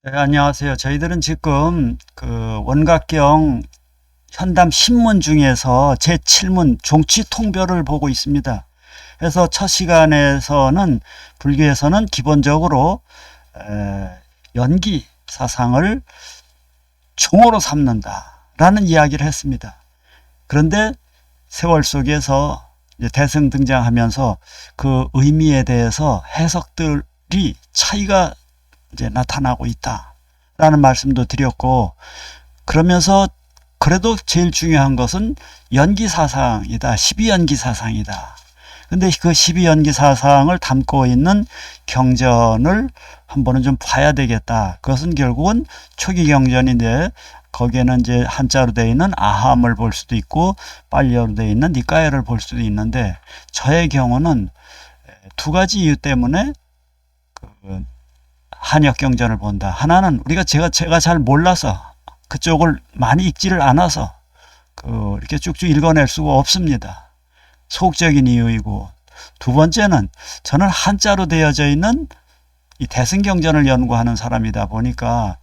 네, 안녕하세요. 저희들은 지금 그 원각경 현담 신문 중에서 제7문 종치통별을 보고 있습니다. 그래서 첫 시간에서는 불교에서는 기본적으로 연기 사상을 종으로 삼는다라는 이야기를 했습니다. 그런데 세월 속에서 이제 대승 등장하면서 그 의미에 대해서 해석들이 차이가 이제 나타나고 있다라는 말씀도 드렸고, 그러면서 그래도 제일 중요한 것은 연기 사상이다. 12연기 사상이다. 근데 그 12연기 사상을 담고 있는 경전을 한 번은 좀 봐야 되겠다. 그것은 결국은 초기 경전인데 거기에는 이제 한자로 되어 있는 아함을 볼 수도 있고 빨리어로 되어 있는 니까야를 볼 수도 있는데, 저의 경우는 두 가지 이유 때문에 그 한역 경전을 본다. 하나는 제가 잘 몰라서, 그쪽을 많이 읽지를 않아서 이렇게 쭉쭉 읽어낼 수가 없습니다. 소극적인 이유이고, 두 번째는 저는 한자로 되어져 있는 이 대승경전을 연구하는 사람이다 보니까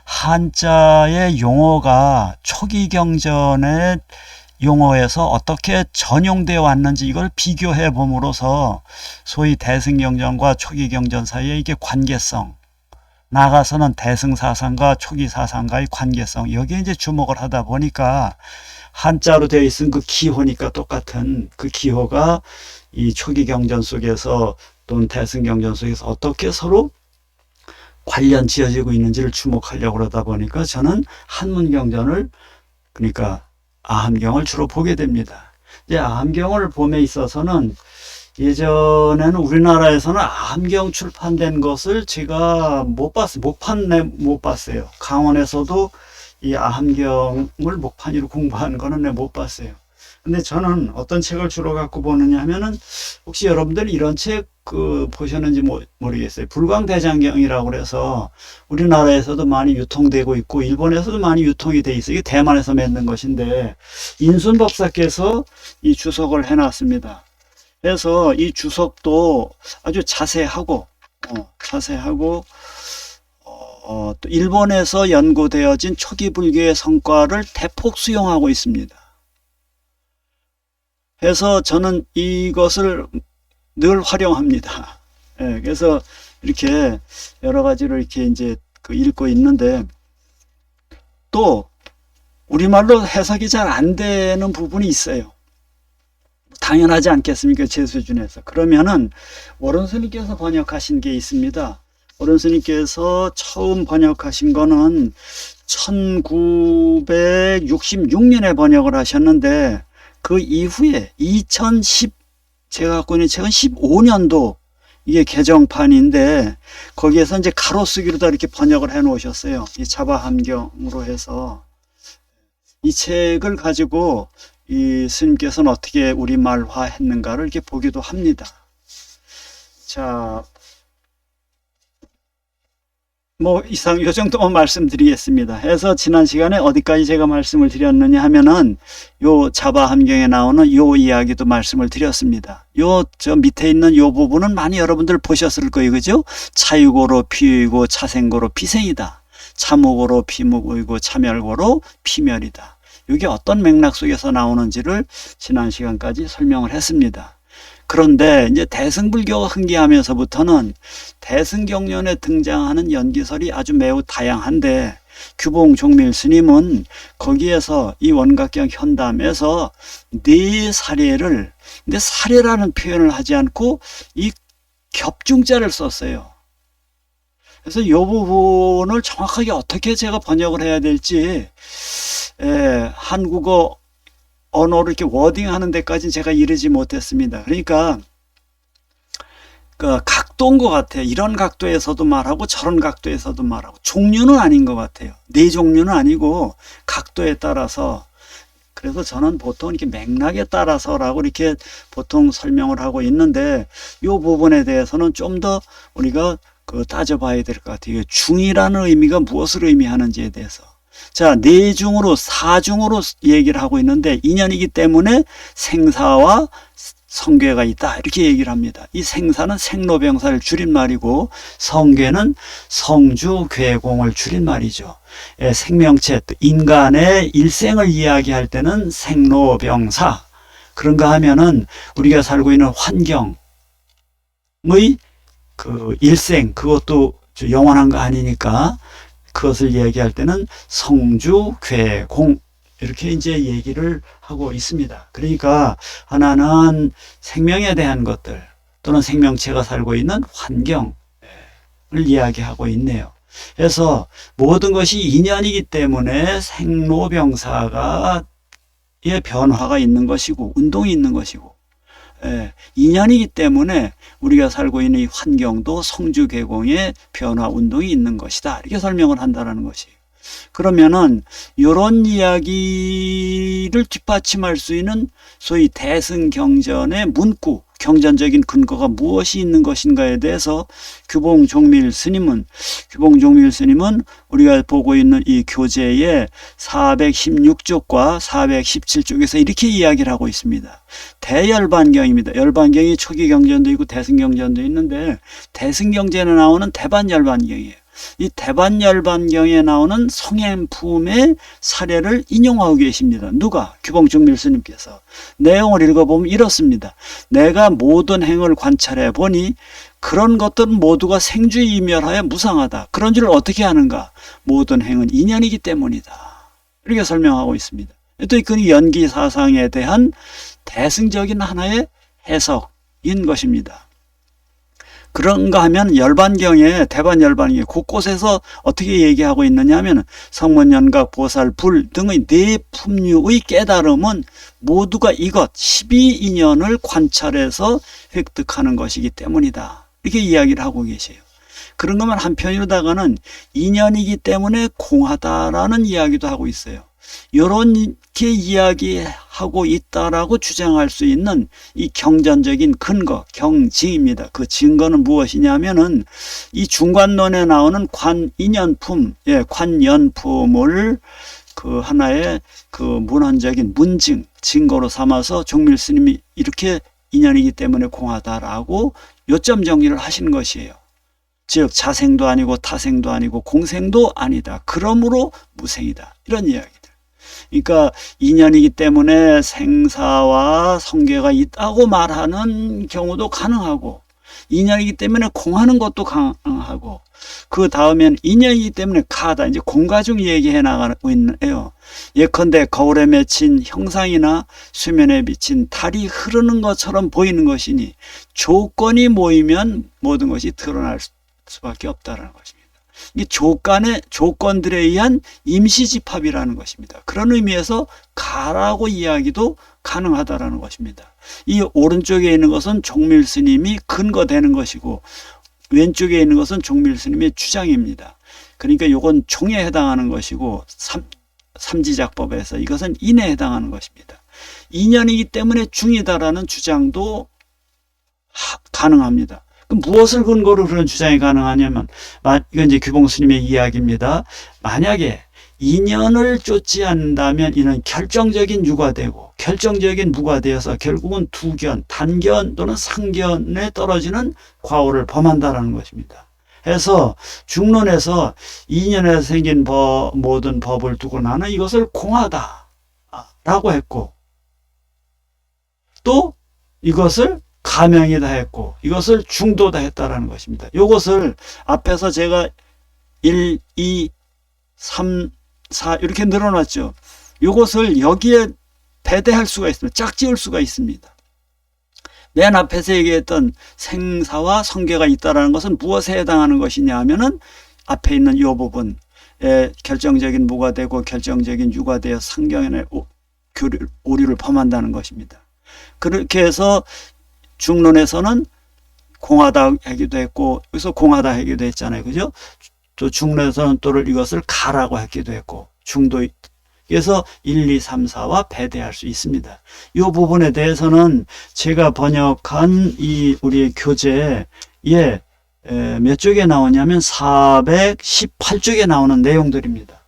한자의 용어가 초기 경전의 용어에서 어떻게 전용되어 왔는지 이걸 비교해 봄으로써 소위 대승경전과 초기 경전 사이에 이게 관계성, 나아가서는 대승사상과 초기사상과의 관계성, 여기에 이제 주목을 하다 보니까 한자로 되어 있은 그 기호니까 똑같은 그 기호가 이 초기 경전 속에서 또는 대승 경전 속에서 어떻게 서로 관련 지어지고 있는지를 주목하려고 그러다 보니까 저는 한문 경전을, 그러니까 아함경을 주로 보게 됩니다. 이제 아함경을 봄에 있어서는 예전에는 우리나라에서는 아함경 출판된 것을 제가 못 봤어요. 강원에서도 이 아함경을 목판위로 공부하는 거는 못 봤어요. 근데 저는 어떤 책을 주로 갖고 보느냐 하면은, 혹시 여러분들 이런 책 보셨는지 모르겠어요. 불광대장경이라고 그래서 우리나라에서도 많이 유통되고 있고 일본에서도 많이 유통이 돼 있어요. 이게 대만에서 만든 것인데 인순 법사께서 이 주석을 해놨습니다. 그래서 이 주석도 아주 자세하고 또 일본에서 연구되어진 초기 불교의 성과를 대폭 수용하고 있습니다. 그래서 저는 이것을 늘 활용합니다. 예, 그래서 이렇게 여러 가지로 이렇게 이제 읽고 있는데, 또 우리말로 해석이 잘 안 되는 부분이 있어요. 당연하지 않겠습니까? 제 수준에서. 그러면은 오른 스님께서 번역하신 게 있습니다. 오른 스님께서 처음 번역하신 거는 1966년에 번역을 하셨는데, 그 이후에 제가 갖고 있는 책은 15년도 이게 개정판인데, 거기에서 이제 가로쓰기로 다 이렇게 번역을 해 놓으셨어요. 이 자바함경으로 해서. 이 책을 가지고 이 스님께서는 어떻게 우리말화 했는가를 이렇게 보기도 합니다. 자, 이상 요 정도만 말씀드리겠습니다. 해서 지난 시간에 어디까지 제가 말씀을 드렸느냐 하면은 요 자바함경에 나오는 요 이야기도 말씀을 드렸습니다. 저 밑에 있는 요 부분은 많이 여러분들 보셨을 거예요. 그죠? 차유고로 피유이고 차생고로 피생이다. 차무고로 피무고이고 차멸고로 피멸이다. 이게 어떤 맥락 속에서 나오는지를 지난 시간까지 설명을 했습니다. 그런데 이제 대승불교가 흥기하면서부터는 대승경련에 등장하는 연기설이 아주 매우 다양한데, 규봉 종밀 스님은 거기에서 이 원각경 현담에서 네 사례를, 근데 사례라는 표현을 하지 않고 이 겹중자를 썼어요. 그래서 이 부분을 정확하게 어떻게 제가 번역을 해야 될지, 한국어 언어를 이렇게 워딩하는 데까지는 제가 이르지 못했습니다. 그러니까 그 각도인 것 같아요. 이런 각도에서도 말하고 저런 각도에서도 말하고, 종류는 아닌 것 같아요. 네 종류는 아니고 각도에 따라서. 그래서 저는 보통 이렇게 맥락에 따라서라고 이렇게 보통 설명을 하고 있는데, 이 부분에 대해서는 좀 더 우리가 따져봐야 될 것 같아요. 중이라는 의미가 무엇을 의미하는지에 대해서. 자, 내중으로 사중으로 얘기를 하고 있는데, 인연이기 때문에 생사와 성괴가 있다 이렇게 얘기를 합니다. 이 생사는 생로병사를 줄임말이고 성괴는 성주괴공을 줄임말이죠. 생명체, 인간의 일생을 이야기할 때는 생로병사, 그런가 하면은 우리가 살고 있는 환경의 그 일생, 그것도 영원한 거 아니니까 그것을 얘기할 때는 성주괴공 이렇게 이제 얘기를 하고 있습니다. 그러니까 하나는 생명에 대한 것들 또는 생명체가 살고 있는 환경을 이야기하고 있네요. 그래서 모든 것이 인연이기 때문에 생로병사가 변화가 있는 것이고 운동이 있는 것이고, 인연이기 때문에 우리가 살고 있는 이 환경도 성주괴공의 변화 운동이 있는 것이다 이렇게 설명을 한다는 것이에요. 그러면은 이런 이야기를 뒷받침할 수 있는 소위 대승경전의 문구, 경전적인 근거가 무엇이 있는 것인가에 대해서 규봉종밀 스님은 우리가 보고 있는 이 교재의 416쪽과 417쪽에서 이렇게 이야기를 하고 있습니다. 대열반경입니다. 열반경이 초기 경전도 있고 대승경전도 있는데 대승경전에 나오는 대반열반경이에요. 이 대반열반경에 나오는 성행품의 사례를 인용하고 계십니다. 누가? 규봉종밀 스님께서. 내용을 읽어보면 이렇습니다. 내가 모든 행을 관찰해 보니 그런 것들은 모두가 생주이멸하여 무상하다. 그런 줄 어떻게 아는가? 모든 행은 인연이기 때문이다. 이렇게 설명하고 있습니다. 또 그 연기사상에 대한 대승적인 하나의 해석인 것입니다. 그런가 하면 열반경에, 대반열반경에 곳곳에서 어떻게 얘기하고 있느냐 하면 성문연각, 보살, 불 등의 네 품류의 깨달음은 모두가 이것 12인연을 관찰해서 획득하는 것이기 때문이다. 이렇게 이야기를 하고 계세요. 그런 것만 한편으로다가는 인연이기 때문에 공하다라는 이야기도 하고 있어요. 이렇게 이야기하고 있다라고 주장할 수 있는 이 경전적인 근거, 경징입니다. 그 증거는 무엇이냐면은 이 중관론에 나오는 관인연품, 관연품을 그 하나의 그 문헌적인 문증, 증거로 삼아서 종밀 스님이 이렇게 인연이기 때문에 공하다라고 요점 정리를 하신 것이에요. 즉 자생도 아니고 타생도 아니고 공생도 아니다. 그러므로 무생이다. 이런 이야기들. 그러니까 인연이기 때문에 생사와 성괴가 있다고 말하는 경우도 가능하고, 인연이기 때문에 공하는 것도 가능하고, 그 다음엔 인연이기 때문에 가다, 이제 공가중 얘기해 나가고 있네요. 예컨대 거울에 맺힌 형상이나 수면에 비친 달이 흐르는 것처럼 보이는 것이니 조건이 모이면 모든 것이 드러날 수밖에 없다는 것입니다. 이 조건들에 의한 임시집합이라는 것입니다. 그런 의미에서 가라고 이야기도 가능하다라는 것입니다. 이 오른쪽에 있는 것은 종밀 스님이 근거되는 것이고 왼쪽에 있는 것은 종밀 스님의 주장입니다. 그러니까 이건 종에 해당하는 것이고 삼지작법에서 이것은 인에 해당하는 것입니다. 인연이기 때문에 중이다라는 주장도 가능합니다. 그럼 무엇을 근거로 그런 주장이 가능하냐면, 이건 이제 규봉 스님의 이야기입니다. 만약에 인연을 쫓지 않는다면 이는 결정적인 유가 되고 결정적인 무가 되어서 결국은 두견, 단견 또는 상견에 떨어지는 과오를 범한다는 것입니다. 해서 중론에서 인연에서 생긴 모든 법을 두고 나는 이것을 공하다라고 했고, 또 이것을 가명이다 했고 이것을 중도다 했다라는 것입니다. 이것을 앞에서 제가 1, 2, 3, 4 이렇게 늘어놨죠. 이것을 여기에 배대할 수가 있습니다. 짝지을 수가 있습니다. 맨 앞에서 얘기했던 생사와 성괴가 있다는 것은 무엇에 해당하는 것이냐 하면은 앞에 있는 이 부분에 결정적인 무가 되고 결정적인 유가 되어 상경의 오류를 범한다는 것입니다. 그렇게 해서 중론에서는 공하다 하기도 했고, 여기서 공하다 하기도 했잖아요. 그죠? 또 중론에서는 또 이것을 가라고 하기도 했고, 그래서 1, 2, 3, 4와 배대할 수 있습니다. 이 부분에 대해서는 제가 번역한 이 우리의 교재에 몇 쪽에 나오냐면 418쪽에 나오는 내용들입니다.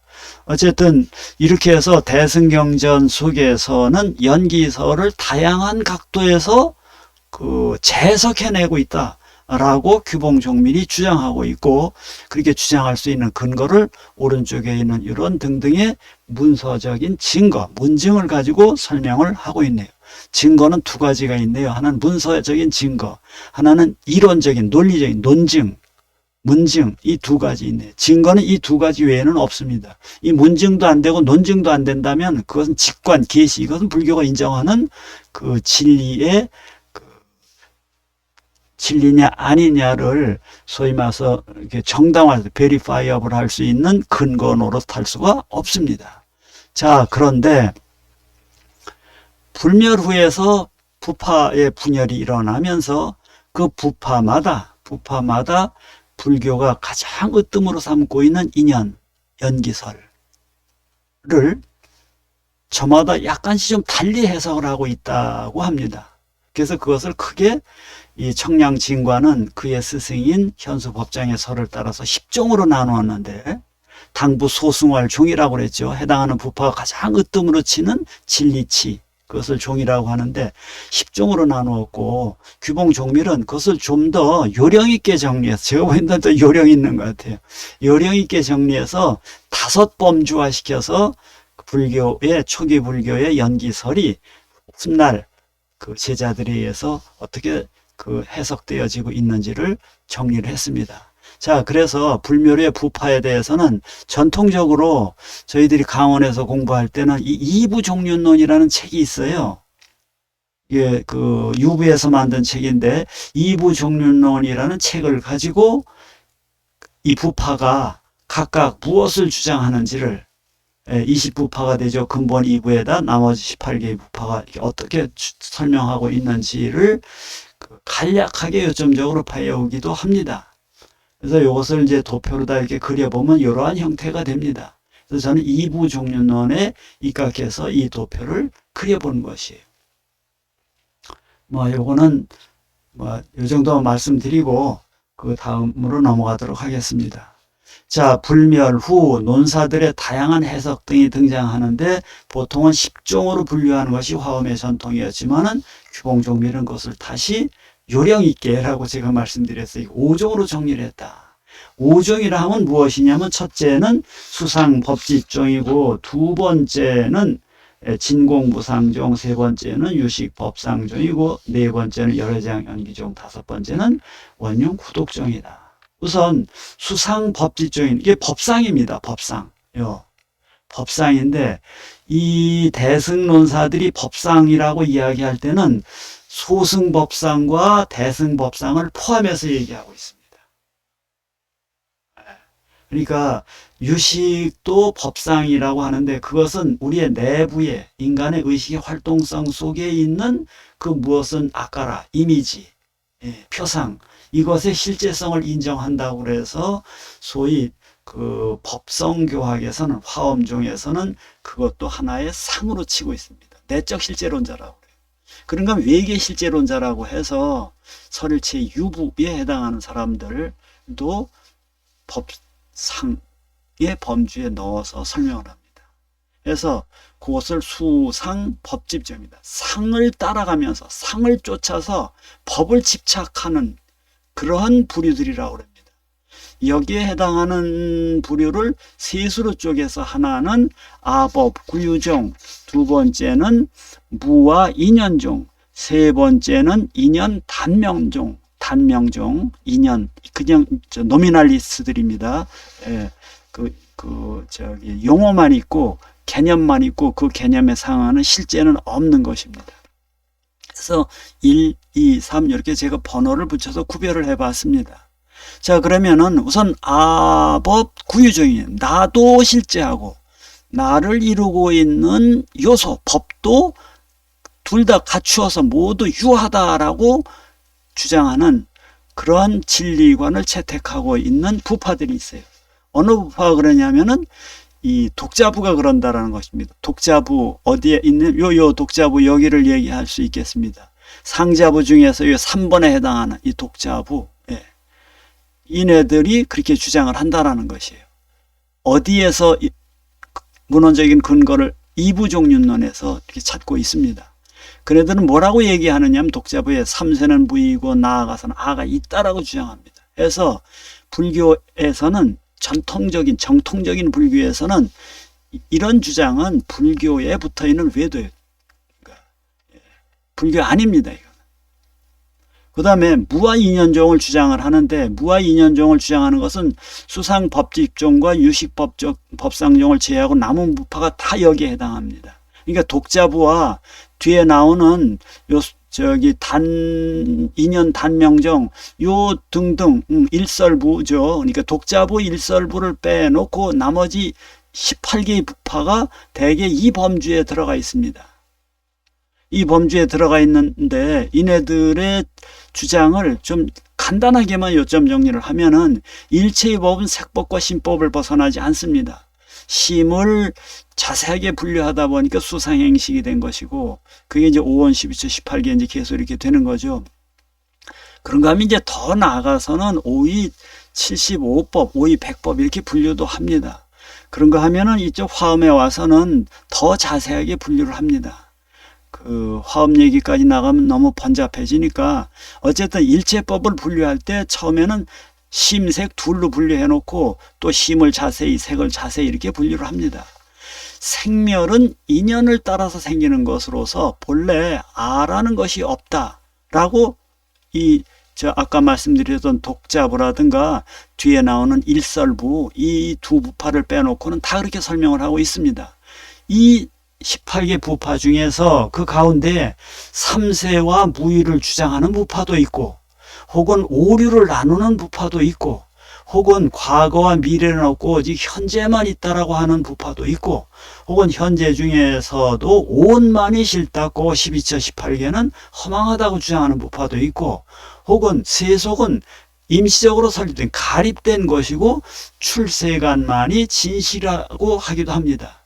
어쨌든 이렇게 해서 대승경전 속에서는 연기설을 다양한 각도에서 재해석해내고 있다라고 규봉종밀이 주장하고 있고, 그렇게 주장할 수 있는 근거를 오른쪽에 있는 이런 등등의 문서적인 증거, 문증을 가지고 설명을 하고 있네요. 증거는 두 가지가 있네요. 하나는 문서적인 증거, 하나는 이론적인 논리적인 논증, 문증, 이 두 가지 있네요. 증거는 이 두 가지 외에는 없습니다. 이 문증도 안 되고 논증도 안 된다면 그것은 직관, 계시, 이것은 불교가 인정하는 그 진리의 진리냐 아니냐를 소위 말해서 이렇게 정당화해서 베리파이어블 할 수 있는 근거 노릇할 수가 없습니다. 자, 그런데 불멸 후에서 부파의 분열이 일어나면서 그 부파마다 불교가 가장 으뜸으로 삼고 있는 인연, 연기설을 저마다 약간씩 좀 달리 해석을 하고 있다고 합니다. 그래서 그것을 크게 이 청량진과는 그의 스승인 현수법장의 설을 따라서 10종으로 나누었는데, 당부 소승활 종이라고 그랬죠. 해당하는 부파가 가장 으뜸으로 치는 진리치, 그것을 종이라고 하는데 10종으로 나누었고, 규봉종밀은 그것을 좀 더 요령 있게 정리해서, 제가 보기에는 더 요령 있는 것 같아요. 요령 있게 정리해서 5범주화 시켜서 불교의, 초기 불교의 연기설이 훗날 그 제자들에 의해서 어떻게 해석되어지고 있는지를 정리를 했습니다. 자, 그래서 불멸의 부파에 대해서는 전통적으로 저희들이 강원에서 공부할 때는 이 이부종륜론이라는 책이 있어요. 이게 유부에서 만든 책인데, 이부종륜론이라는 책을 가지고 이 부파가 각각 무엇을 주장하는지를 20부파가 되죠. 근본 2부에다 나머지 18개의 부파가 어떻게 설명하고 있는지를 간략하게 요점적으로 파여오기도 합니다. 그래서 이것을 이제 도표로 다 이렇게 그려보면 이러한 형태가 됩니다. 그래서 저는 2부 종륜론에 입각해서 이 도표를 그려본 것이에요. 요거는 요 정도 말씀드리고 그 다음으로 넘어가도록 하겠습니다. 자, 불멸 후 논사들의 다양한 해석 등이 등장하는데, 보통은 10종으로 분류하는 것이 화엄의 전통이었지만은 규봉종밀은 그것을 다시 요령 있게라고 제가 말씀드렸어요. 5종으로 정리를 했다. 5종이라 하면 무엇이냐면, 첫째는 수상법집종이고, 두 번째는 진공부상종, 세 번째는 유식법상종이고, 네 번째는 열애장연기종, 다섯 번째는 원흉구독종이다. 우선 수상법집종인, 이게 법상입니다. 법상. 법상인데, 이 대승론사들이 법상이라고 이야기할 때는 소승법상과 대승법상을 포함해서 얘기하고 있습니다. 그러니까 유식도 법상이라고 하는데, 그것은 우리의 내부에 인간의 의식의 활동성 속에 있는 그 무엇은 아까라, 이미지, 표상, 이것의 실제성을 인정한다고 그래서 소위 그 법성교학에서는, 화엄종에서는 그것도 하나의 상으로 치고 있습니다. 내적 실제론자라고 그래요. 그러니까 외계 실제론자라고 해서 설일체 유부에 해당하는 사람들도 법상의 범주에 넣어서 설명을 합니다. 그래서 그것을 수상법집종입니다. 상을 따라가면서, 상을 쫓아서 법을 집착하는 그러한 부류들이라고 합니다. 여기에 해당하는 부류를 셋으로 쪼개서, 하나는 아법, 구유종, 두 번째는 무와 인연종, 세 번째는 인연 단명종, 인연, 그냥 노미널리스트들입니다. 용어만 있고 개념만 있고 그 개념에 상하는 실제는 없는 것입니다. 그래서 1, 2, 3 이렇게 제가 번호를 붙여서 구별을 해봤습니다. 자, 그러면은 우선 아법 구유종이에요. 나도 실제하고 나를 이루고 있는 요소, 법도 둘 다 갖추어서 모두 유하다라고 주장하는 그러한 진리관을 채택하고 있는 부파들이 있어요. 어느 부파가 그러냐면은 이 독자부가 그런다라는 것입니다. 독자부 어디에 있는 요 독자부 여기를 얘기할 수 있겠습니다. 상자부 중에서 요 3번에 해당하는 이 독자부, 이네들이 그렇게 주장을 한다라는 것이에요. 어디에서 문헌적인 근거를 이부종륜론에서 이렇게 찾고 있습니다. 그네들은 뭐라고 얘기하느냐면 독자부에 3세는 무이고 나아가서는 아가 있다라고 주장합니다. 그래서 불교에서는 정통적인 불교에서는 이런 주장은 불교에 붙어있는 외도예요. 그러니까 불교 아닙니다. 이거. 그 다음에 무아인연종을 주장을 하는데, 무아인연종을 주장하는 것은 수상법집종과 유식법상종을 제외하고 남은 부파가 다 여기에 해당합니다. 그러니까 독자부와 뒤에 나오는 인연 단명종 요 등등 일설부죠. 그러니까 독자부 일설부를 빼놓고 나머지 18개의 부파가 대개 이 범주에 들어가 있습니다. 이 범주에 들어가 있는데 이네들의 주장을 좀 간단하게만 요점 정리를 하면은 일체의 법은 색법과 신법을 벗어나지 않습니다. 심을 자세하게 분류하다 보니까 수상행식이 된 것이고, 그게 이제 5원 12초 18개 이제 계속 이렇게 되는 거죠. 그런가 하면 이제 더 나아가서는 5위 75법, 5위 100법 이렇게 분류도 합니다. 그런가 하면은 이쪽 화엄에 와서는 더 자세하게 분류를 합니다. 그 화엄 얘기까지 나가면 너무 번잡해지니까 어쨌든 일체법을 분류할 때 처음에는 심색 둘로 분류해 놓고 또 심을 자세히 색을 자세히 이렇게 분류를 합니다. 생멸은 인연을 따라서 생기는 것으로서 본래 아라는 것이 없다라고 아까 말씀드렸던 독자부라든가 뒤에 나오는 일설부 이 두 부파를 빼놓고는 다 그렇게 설명을 하고 있습니다. 이 18개 부파 중에서 그 가운데 3세와 무의를 주장하는 부파도 있고, 혹은 오류를 나누는 부파도 있고, 혹은 과거와 미래는 없고 오직 현재만 있다라고 하는 부파도 있고, 혹은 현재 중에서도 온만이 싫다고 12처 18개는 허망하다고 주장하는 부파도 있고, 혹은 세속은 임시적으로 설립된 가립된 것이고 출세간만이 진실이라고 하기도 합니다.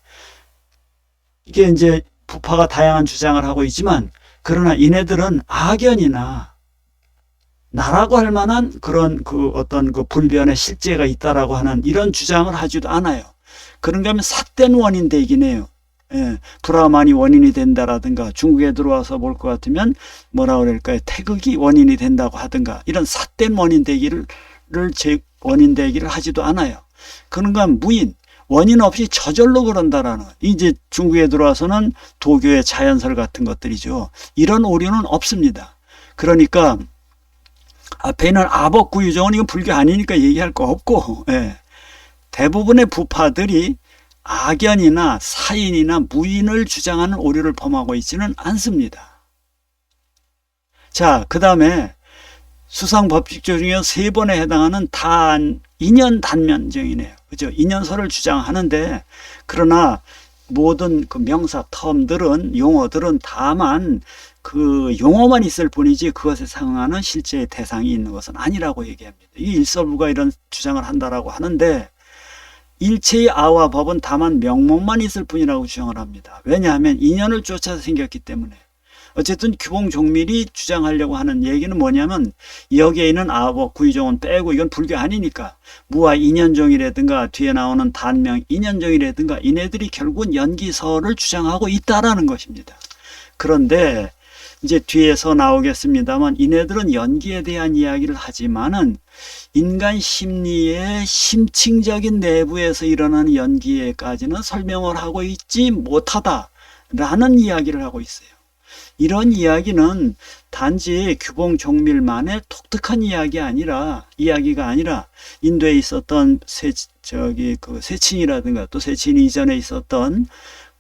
이게 이제 부파가 다양한 주장을 하고 있지만, 그러나 이네들은 악연이나 나라고 할 만한 그런 어떤 불변의 실제가 있다라고 하는 이런 주장을 하지도 않아요. 그런가 하면 삿된 원인되긴 해요. 예, 브라만이 원인이 된다라든가, 중국에 들어와서 볼 것 같으면 뭐라 그럴까요? 태극이 원인이 된다고 하든가, 이런 삿된 원인되기를 하지도 않아요. 그런가 하면 무인, 원인 없이 저절로 그런다라는, 이제 중국에 들어와서는 도교의 자연설 같은 것들이죠. 이런 오류는 없습니다. 그러니까 앞에 있는 아법구유종은 이건 불교 아니니까 얘기할 거 없고, 예. 대부분의 부파들이 악연이나 사인이나 무인을 주장하는 오류를 범하고 있지는 않습니다. 자, 그 다음에 수상법칙조 중에 3번에 해당하는 인연 단면정이네요. 그죠? 인연설을 주장하는데, 그러나 모든 그 명사, 텀들은, 용어들은 다만 그 용어만 있을 뿐이지 그것에 상응하는 실제의 대상이 있는 것은 아니라고 얘기합니다. 이 일설부가 이런 주장을 한다라고 하는데, 일체의 아와 법은 다만 명목만 있을 뿐이라고 주장을 합니다. 왜냐하면 인연을 쫓아서 생겼기 때문에. 어쨌든 규봉종밀이 주장하려고 하는 얘기는 뭐냐면, 여기에 있는 아법 구유종은 빼고 이건 불교 아니니까 무아 인연종이라든가 뒤에 나오는 단명 인연종이라든가 이네들이 결국은 연기설을 주장하고 있다라는 것입니다. 그런데 이제 뒤에서 나오겠습니다만, 이네들은 연기에 대한 이야기를 하지만은 인간 심리의 심층적인 내부에서 일어나는 연기에까지는 설명을 하고 있지 못하다라는 이야기를 하고 있어요. 이런 이야기는 단지 규봉종밀만의 독특한 이야기가 아니라 인도에 있었던 세친이라든가 또 세친 이전에 있었던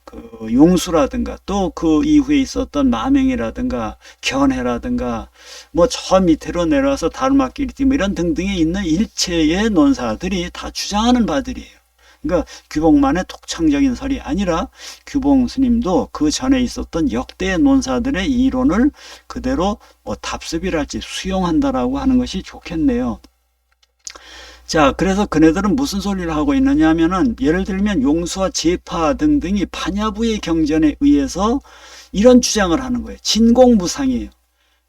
그 용수라든가 또 그 이후에 있었던 마명이라든가 견해라든가 뭐 저 밑으로 내려와서 다르마키리티 뭐 이런 등등에 있는 일체의 논사들이 다 주장하는 바들이에요. 그러니까 규봉만의 독창적인 설이 아니라 규봉 스님도 그 전에 있었던 역대의 논사들의 이론을 그대로 뭐 답습이랄지 수용한다라고 하는 것이 좋겠네요. 자, 그래서 그네들은 무슨 소리를 하고 있느냐 하면은, 예를 들면 용수와 제파 등등이 파냐부의 경전에 의해서 이런 주장을 하는 거예요. 진공무상이에요.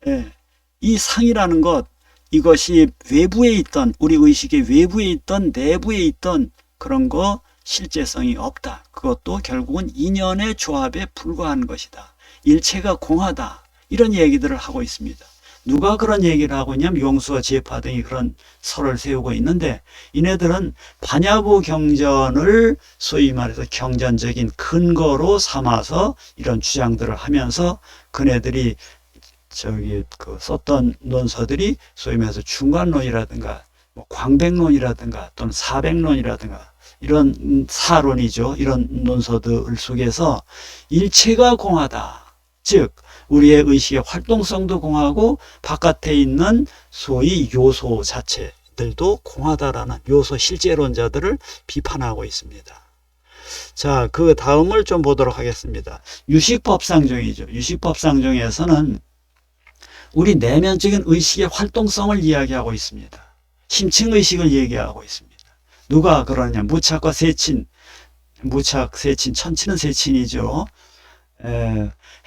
예. 이 상이라는 것, 이것이 외부에 있던, 우리 의식의 외부에 있던 내부에 있던 그런 거 실제성이 없다. 그것도 결국은 인연의 조합에 불과한 것이다. 일체가 공하다. 이런 얘기들을 하고 있습니다. 누가 그런 얘기를 하고 있냐면 용수와 지혜파 등이 그런 설을 세우고 있는데, 이네들은 반야부 경전을 소위 말해서 경전적인 근거로 삼아서 이런 주장들을 하면서 그네들이 썼던 논서들이 소위 말해서 중간론이라든가 뭐 광백론이라든가 또는 사백론이라든가 이런 사론이죠. 이런 논서들 속에서 일체가 공하다. 즉 우리의 의식의 활동성도 공하고 바깥에 있는 소위 요소 자체들도 공하다라는 요소 실제론자들을 비판하고 있습니다. 자, 그 다음을 좀 보도록 하겠습니다. 유식법상종이죠. 유식법상종에서는 우리 내면적인 의식의 활동성을 이야기하고 있습니다. 심층의식을 얘기하고 있습니다. 누가 그러냐? 무착과 세친, 무착, 세친, 천치는 세친이죠.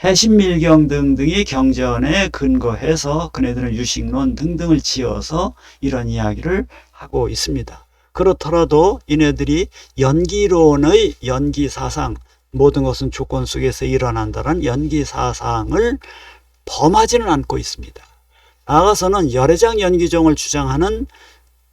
해신밀경 등등의 경전에 근거해서 그네들은 유식론 등등을 지어서 이런 이야기를 하고 있습니다. 그렇더라도 이네들이 연기론의 연기사상, 모든 것은 조건 속에서 일어난다는 연기사상을 범하지는 않고 있습니다. 나아가서는 열애장 연기종을 주장하는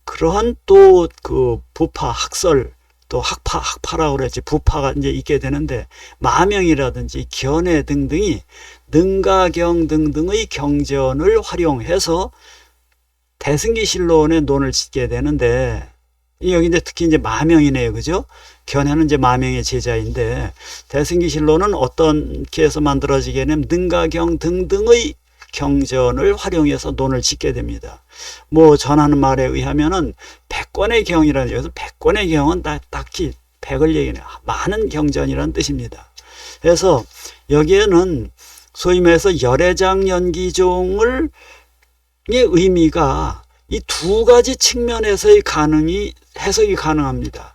그러한 또 그 부파, 학설, 또 학파라고 그랬지, 부파가 이제 있게 되는데, 마명이라든지 견해 등등이 능가경 등등의 경전을 활용해서 대승기신론의 논을 짓게 되는데, 여기 이제 특히 이제 마명이네요. 그죠? 견해는 이제 마명의 제자인데, 대승기신론은 어떻게 해서 만들어지게 되면 능가경 등등의 경전을 활용해서 논을 짓게 됩니다. 뭐 전하는 말에 의하면은 100권의 경이라는, 여기서 100권의 경은 딱히 100을 얘기해요. 많은 경전이라는 뜻입니다. 그래서 여기에는 소위 말해서 열애장 연기종의 의미가 이 두 가지 측면에서의 해석이 가능합니다.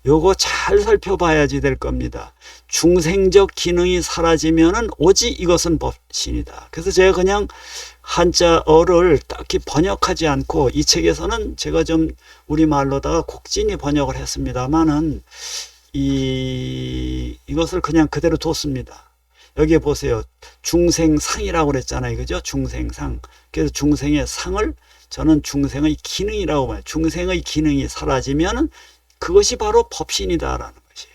요거 잘 살펴봐야지 될 겁니다. 중생적 기능이 사라지면은 오직 이것은 법신이다. 그래서 제가 그냥 한자어를 딱히 번역하지 않고, 이 책에서는 제가 좀 우리말로다가 곡진히 번역을 했습니다만은 이것을 그냥 그대로 뒀습니다. 여기에 보세요. 중생상이라고 그랬잖아요. 그죠? 중생상. 그래서 중생의 상을 저는 중생의 기능이라고 봐요. 중생의 기능이 사라지면은 그것이 바로 법신이다라는 것이에요.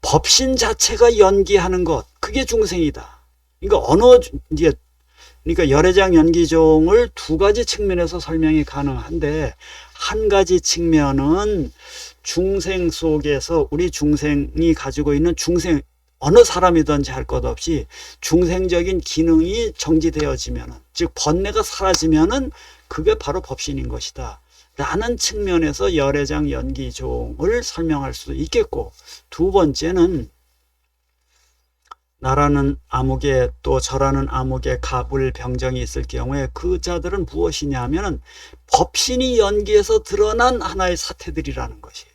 법신 자체가 연기하는 것, 그게 중생이다. 그러니까 열애장 연기종을 두 가지 측면에서 설명이 가능한데, 한 가지 측면은 중생 속에서 우리 중생이 가지고 있는 중생, 어느 사람이든지 할 것 없이 중생적인 기능이 정지되어지면은, 즉 번뇌가 사라지면은 그게 바로 법신인 것이다 라는 측면에서 열애장 연기종을 설명할 수도 있겠고, 두 번째는 나라는 암흑에 또 절하는 암흑에 가불병정이 있을 경우에 그 자들은 무엇이냐 하면은 법신이 연기해서 드러난 하나의 사태들이라는 것이에요.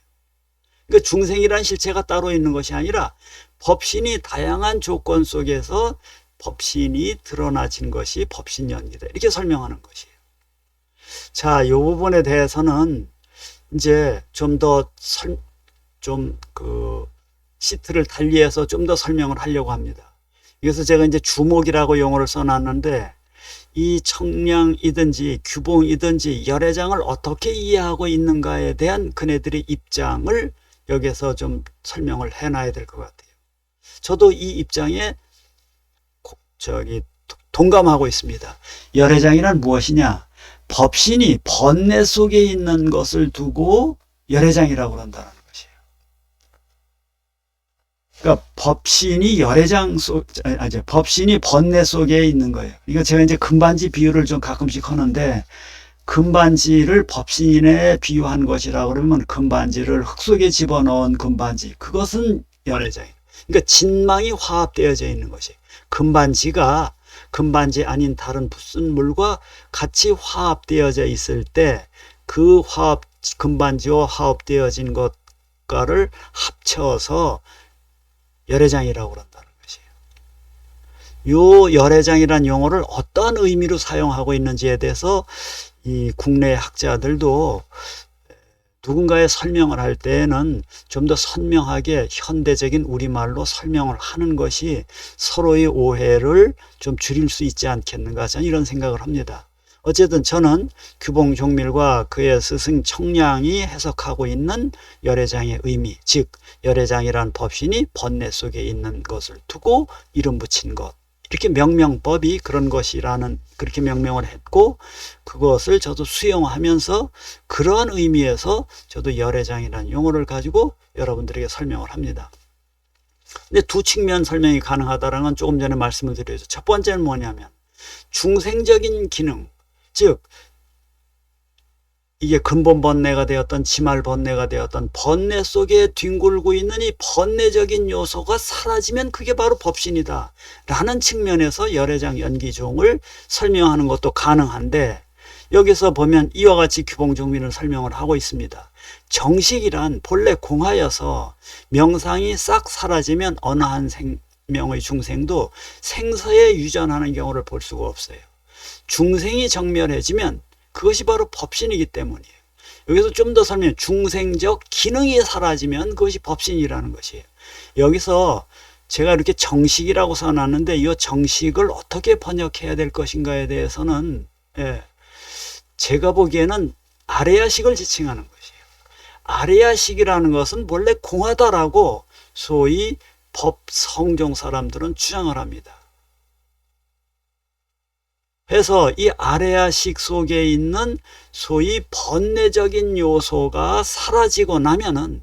그러니까 중생이란 실체가 따로 있는 것이 아니라 법신이 다양한 조건 속에서 법신이 드러나진 것이 법신연기다, 이렇게 설명하는 것이에요. 자, 이 부분에 대해서는 이제 좀 더 시트를 달리해서 좀 더 설명을 하려고 합니다. 그래서 제가 이제 주목이라고 용어를 써놨는데, 이 청량이든지 규봉이든지 열애장을 어떻게 이해하고 있는가에 대한 그네들의 입장을 여기서 좀 설명을 해놔야 될 것 같아요. 저도 이 입장에 동감하고 있습니다. 열애장이란 무엇이냐? 법신이 번뇌 속에 있는 것을 두고 열애장이라고 한다는 것이에요. 그러니까 법신이 법신이 번뇌 속에 있는 거예요. 그러니까 제가 이제 금반지 비유를 좀 가끔씩 하는데, 금반지를 법신에 비유한 것이라고 그러면 금반지를 흙 속에 집어넣은 금반지, 그것은 열애장이에요. 그러니까 진망이 화합되어져 있는 것이에요. 금반지가 금반지 아닌 다른 붓순물과 같이 화합되어져 있을 때 그 금반지와 화합되어진 것과를 합쳐서 열애장이라고 한다는 것이에요. 요 열애장이라는 용어를 어떠한 의미로 사용하고 있는지에 대해서 이 국내 학자들도 누군가의 설명을 할 때에는 좀 더 선명하게 현대적인 우리말로 설명을 하는 것이 서로의 오해를 좀 줄일 수 있지 않겠는가, 저는 이런 생각을 합니다. 어쨌든 저는 규봉종밀과 그의 스승 청량이 해석하고 있는 열애장의 의미, 즉 열애장이란 법신이 번뇌 속에 있는 것을 두고 이름 붙인 것, 이렇게 명명법이 그런 것이라는, 그렇게 명명을 했고, 그것을 저도 수용하면서 그러한 의미에서 저도 열애장이라는 용어를 가지고 여러분들에게 설명을 합니다. 근데 두 측면 설명이 가능하다는 건 조금 전에 말씀을 드렸죠. 첫 번째는 뭐냐면 중생적인 기능, 즉 이게 근본 번뇌가 되었던 지말 번뇌가 되었던 번뇌 속에 뒹굴고 있는 이 번뇌적인 요소가 사라지면 그게 바로 법신이다 라는 측면에서 열애장 연기종을 설명하는 것도 가능한데, 여기서 보면 이와 같이 규봉종민을 설명을 하고 있습니다. 정식이란 본래 공하여서 명상이 싹 사라지면 어느 한 생명의 중생도 생사에 유전하는 경우를 볼 수가 없어요. 중생이 정멸해지면 그것이 바로 법신이기 때문이에요. 여기서 좀 더 설명해, 중생적 기능이 사라지면 그것이 법신이라는 것이에요. 여기서 제가 이렇게 정식이라고 써놨는데 이 정식을 어떻게 번역해야 될 것인가에 대해서는 제가 보기에는 아레야식을 지칭하는 것이에요. 아레야식이라는 것은 원래 공하다라고 소위 법 성종 사람들은 주장을 합니다. 그래서 이 아레야식 속에 있는 소위 번뇌적인 요소가 사라지고 나면은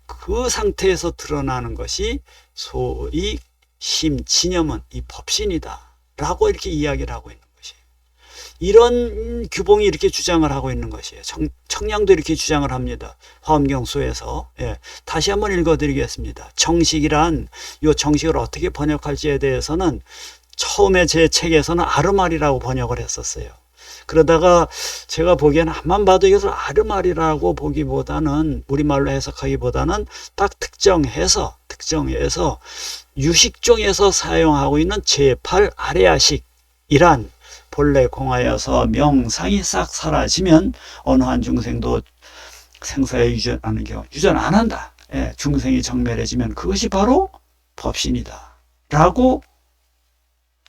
그 상태에서 드러나는 것이 소위 심진념은 이 법신이다 라고 이렇게 이야기를 하고 있는 것이에요. 이런 규봉이 이렇게 주장을 하고 있는 것이에요. 청량도 이렇게 주장을 합니다. 화엄경수에서. 다시 한번 읽어드리겠습니다. 정식이란, 이 정식을 어떻게 번역할지에 대해서는 처음에 제 책에서는 아르말이라고 번역을 했었어요. 그러다가 제가 보기에는 한만 봐도 이것을 아르말이라고 보기보다는, 우리말로 해석하기보다는 딱 특정해서 유식종에서 사용하고 있는 제8 아레야식이란 본래 공하여서 명상이 싹 사라지면 어느 한 중생도 생사에 유전하는 경우, 유전 안 한다. 중생이 정멸해지면 그것이 바로 법신이다 라고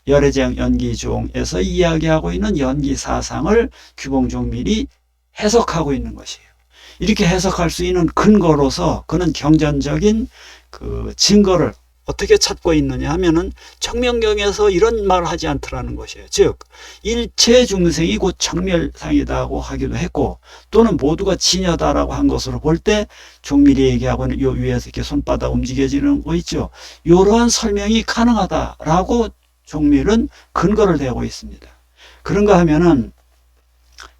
열애장 연기종에서 이야기하고 있는 연기사상을 규봉종밀이 해석하고 있는 것이에요. 이렇게 해석할 수 있는 근거로서 그는 경전적인 그 증거를 어떻게 찾고 있느냐 하면은 청명경에서 이런 말을 하지 않더라는 것이에요. 즉 일체 중생이 곧 정멸상이다고 하기도 했고, 또는 모두가 진여다라고 한 것으로 볼 때 종밀이 얘기하고 있는 요 위에서 이렇게 손바닥 움직여지는 거 있죠. 이러한 설명이 가능하다라고 종밀은 근거를 대고 있습니다. 그런가 하면은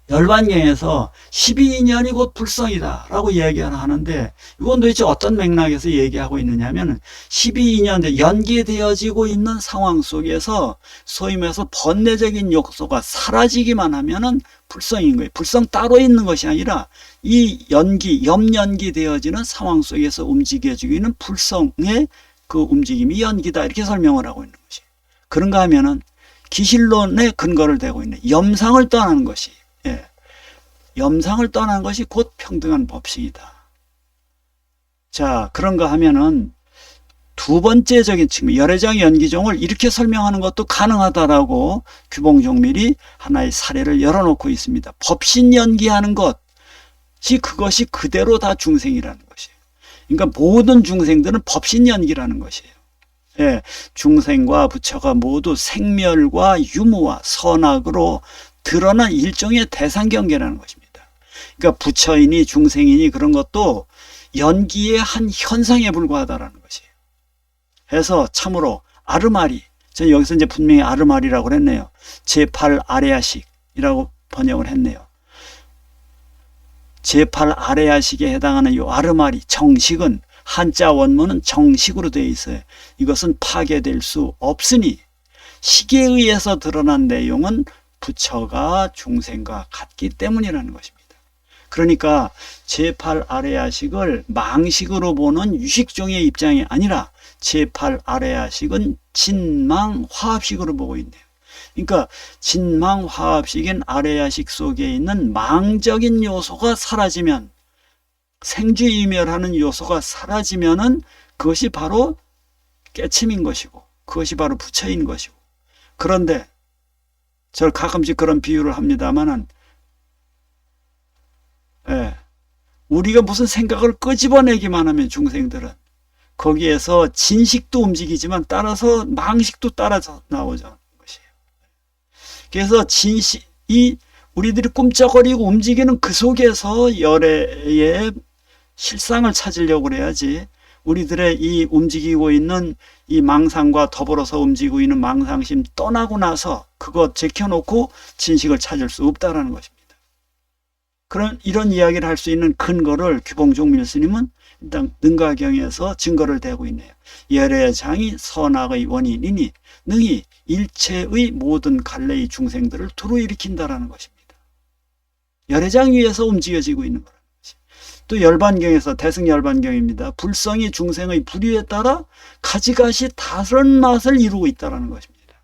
열반경에서 12인연이 곧 불성이다 라고 이야기를 하는데, 이건 도대체 어떤 맥락에서 얘기하고 있느냐 하면 12인연, 연계되어지고 있는 상황 속에서 소위 말해서 번뇌적인 요소가 사라지기만 하면은 불성인 거예요. 불성 따로 있는 것이 아니라 이 염연기 되어지는 상황 속에서 움직여지고 있는 불성의 그 움직임이 연기다, 이렇게 설명을 하고 있는 것이에요. 그런가 하면은 기실론의 근거를 대고 있는 염상을 떠나는 것이, 염상을 떠난 것이 곧 평등한 법칙이다. 자, 그런가 하면은 두 번째적인 측면, 열애장 연기종을 이렇게 설명하는 것도 가능하다라고 규봉종밀이 하나의 사례를 열어놓고 있습니다. 법신 연기하는 것이 그것이 그대로 다 중생이라는 것이에요. 그러니까 모든 중생들은 법신 연기라는 것이에요. 중생과 부처가 모두 생멸과 유무와 선악으로 드러난 일종의 대상경계라는 것입니다. 그러니까 부처이니 중생이니 그런 것도 연기의 한 현상에 불과하다라는 것이에요. 그래서 참으로 아르마리, 저는 여기서 이제 분명히 아르마리라고 했네요. 제8 아레야식이라고 번역을 했네요. 제8 아레야식에 해당하는 이 아르마리, 정식은 한자 원문은 정식으로 되어 있어요. 이것은 파괴될 수 없으니 식에 의해서 드러난 내용은 부처가 중생과 같기 때문이라는 것입니다. 그러니까 제8 아레야식을 망식으로 보는 유식종의 입장이 아니라 제8 아레야식은 진망 화합식으로 보고 있네요. 그러니까 진망화합식인 아레야식 속에 있는 망적인 요소가 사라지면, 생주이멸하는 요소가 사라지면은 그것이 바로 깨침인 것이고, 그것이 바로 부처인 것이고. 그런데 저 가끔씩 그런 비유를 합니다만은, 우리가 무슨 생각을 끄집어내기만 하면 중생들은 거기에서 진식도 움직이지만 따라서 망식도 따라서 나오자는 것이에요. 그래서 진식이 우리들이 꿈쩍거리고 움직이는 그 속에서 열애의 실상을 찾으려고 그래야지, 우리들의 이 움직이고 있는 이 망상과 더불어서 움직이고 있는 망상심 떠나고 나서 그것 제껴놓고 진식을 찾을 수 없다라는 것입니다. 이런 이야기를 할 수 있는 근거를 규봉종밀 스님은 일단 능가경에서 증거를 대고 있네요. 열애장이 선악의 원인이니 능히 일체의 모든 갈래의 중생들을 두루 일으킨다라는 것입니다. 열애장 위에서 움직여지고 있는 거라는 것이. 또 열반경에서, 대승열반경입니다. 불성이 중생의 불의에 따라 가지가지 다른 맛을 이루고 있다는 것입니다.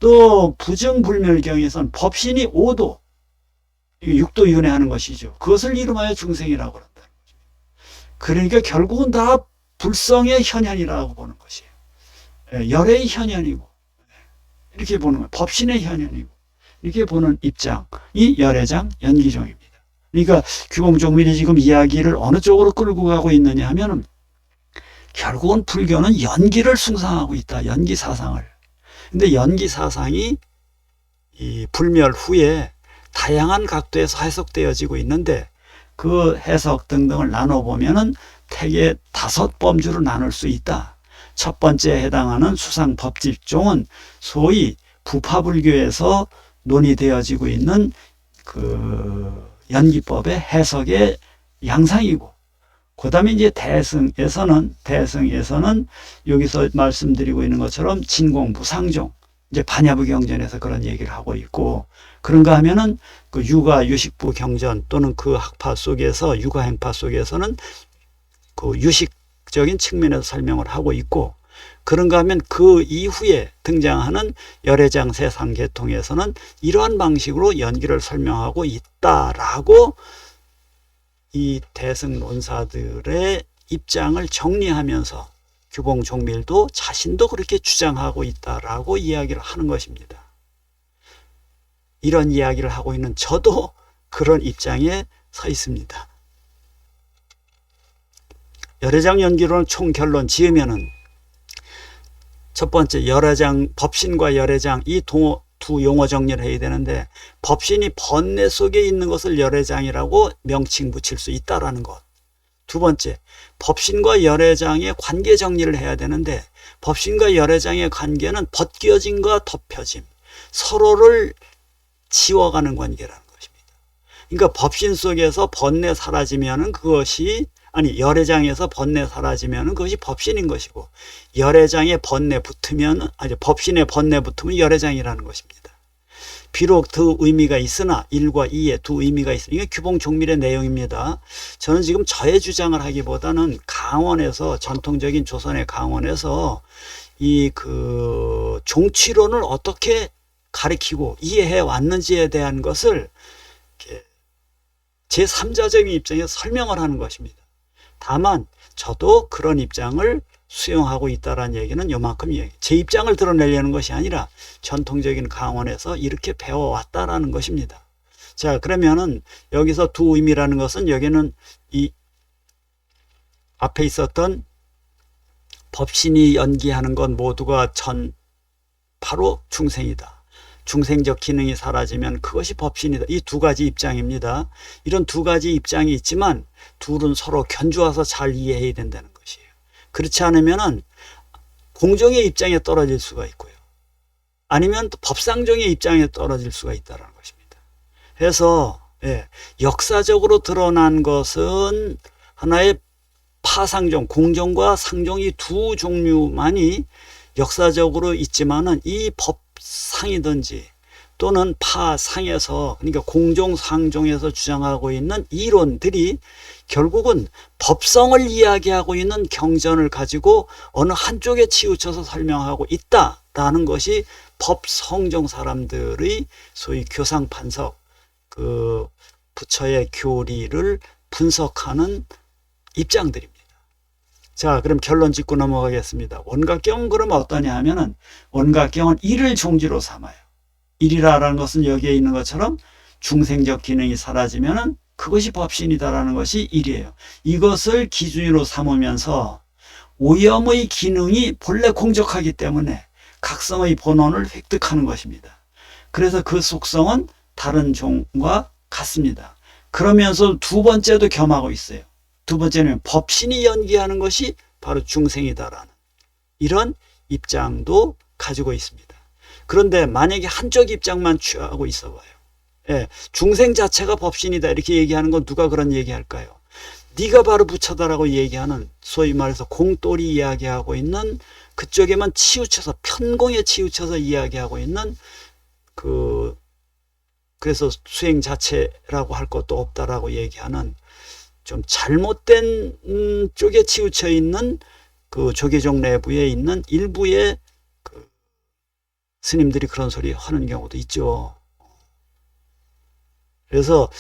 또 부증불멸경에서는 법신이 5도, 6도 윤회하는 것이죠. 그것을 이름하여 중생이라고 그런다는 거죠. 그러니까 결국은 다 불성의 현현이라고 보는 것이에요. 열애의 현현이고, 이렇게 보는 거예요. 법신의 현현이고, 이렇게 보는 입장이 열애장 연기종입니다. 그러니까 규봉종밀이 지금 이야기를 어느 쪽으로 끌고 가고 있느냐 하면은, 결국은 불교는 연기를 숭상하고 있다. 연기 사상을. 근데 연기 사상이 이 불멸 후에 다양한 각도에서 해석되어지고 있는데, 그 해석 등등을 나눠보면은 택에 5범주로 나눌 수 있다. 첫 번째에 해당하는 수상법집종은 소위 부파불교에서 논의되어지고 있는 그 연기법의 해석의 양상이고, 그 다음에 이제 대승에서는 여기서 말씀드리고 있는 것처럼 진공부상종, 이제 반야부 경전에서 그런 얘기를 하고 있고, 그런가 하면은 그 유가 유식부 경전 또는 그 학파 속에서, 유가 행파 속에서는 그 유식적인 측면에서 설명을 하고 있고, 그런가 하면 그 이후에 등장하는 열애장 세상계통에서는 이러한 방식으로 연기를 설명하고 있다라고 이 대승론사들의 입장을 정리하면서 규봉종밀도 자신도 그렇게 주장하고 있다라고 이야기를 하는 것입니다. 이런 이야기를 하고 있는 저도 그런 입장에 서 있습니다. 열애장 연기론을 총결론 지으면은, 첫 번째 열애장, 법신과 열애장 이 두 용어 정리를 해야 되는데, 법신이 번뇌 속에 있는 것을 열애장이라고 명칭 붙일 수 있다라는 것. 두 번째, 법신과 열애장의 관계 정리를 해야 되는데, 법신과 열애장의 관계는 벗겨짐과 덮여짐, 서로를 지워가는 관계라는 것입니다. 그러니까 법신 속에서 번뇌 사라지면은 그것이, 열애장에서 번뇌 사라지면은 그것이 법신인 것이고, 열애장에 번뇌 붙으면, 법신에 번뇌 붙으면 열애장이라는 것입니다. 비록 두 의미가 있으나, 1과 2의 두 의미가 있으나, 이게 규봉종밀의 내용입니다. 저는 지금 저의 주장을 하기보다는 강원에서, 전통적인 조선의 강원에서 이 그 종취론을 어떻게 가리키고 이해해 왔는지에 대한 것을 제3자적인 입장에서 설명을 하는 것입니다. 다만 저도 그런 입장을 수용하고 있다는 얘기는 요만큼 제 입장을 드러내려는 것이 아니라 전통적인 강원에서 이렇게 배워왔다라는 것입니다. 자, 그러면은 여기서 두 의미라는 것은, 여기는 이 앞에 있었던 법신이 연기하는 건 모두가 바로 중생이다. 중생적 기능이 사라지면 그것이 법신이다. 이 두 가지 입장입니다. 이런 두 가지 입장이 있지만 둘은 서로 견주어서 잘 이해해야 된다는 것이에요. 그렇지 않으면은 공정의 입장에 떨어질 수가 있고요. 아니면 또 법상정의 입장에 떨어질 수가 있다는 것입니다. 그래서 역사적으로 드러난 것은 하나의 파상종, 공정과 상종이 두 종류만이 역사적으로 있지만은, 이 법상이든지 또는 파상에서, 그러니까 공종, 상종에서 주장하고 있는 이론들이 결국은 법성을 이야기하고 있는 경전을 가지고 어느 한쪽에 치우쳐서 설명하고 있다. 있다라는 것이 법 성종 사람들의 소위 교상 판석, 그 부처의 교리를 분석하는 입장들입니다. 자, 그럼 결론 짓고 넘어가겠습니다. 원각경은 그러면 어떠냐 하면은, 원각경은 일을 종지로 삼아요. 일이라는 것은 여기에 있는 것처럼 중생적 기능이 사라지면은 그것이 법신이다라는 것이 일이에요. 이것을 기준으로 삼으면서 오염의 기능이 본래 공적하기 때문에 각성의 본원을 획득하는 것입니다. 그래서 그 속성은 다른 종과 같습니다. 그러면서 두 번째도 겸하고 있어요. 두 번째는 법신이 연기하는 것이 바로 중생이다라는 이런 입장도 가지고 있습니다. 그런데 만약에 한쪽 입장만 취하고 있어 봐요. 예, 중생 자체가 법신이다 이렇게 얘기하는 건 누가 그런 얘기할까요? 네가 바로 부처다라고 얘기하는, 소위 말해서 공돌이 이야기하고 있는, 그쪽에만 치우쳐서 편공에 치우쳐서 이야기하고 있는, 그래서 수행 자체라고 할 것도 없다라고 얘기하는 좀 잘못된 쪽에 치우쳐 있는 그 조계종 내부에 있는 일부의 그 스님들이 그런 소리 하는 경우도 있죠. 그래서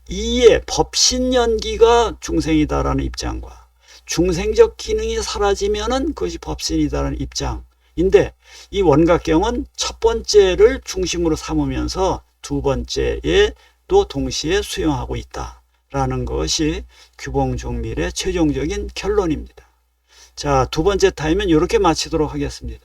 이에 법신 연기가 중생이다라는 입장과 중생적 기능이 사라지면은 그것이 법신이다라는 입장인데, 이 원각경은 첫 번째를 중심으로 삼으면서 두 번째에도 동시에 수용하고 있다라는 것이 규봉종밀의 최종적인 결론입니다. 자, 두 번째 타임은 이렇게 마치도록 하겠습니다.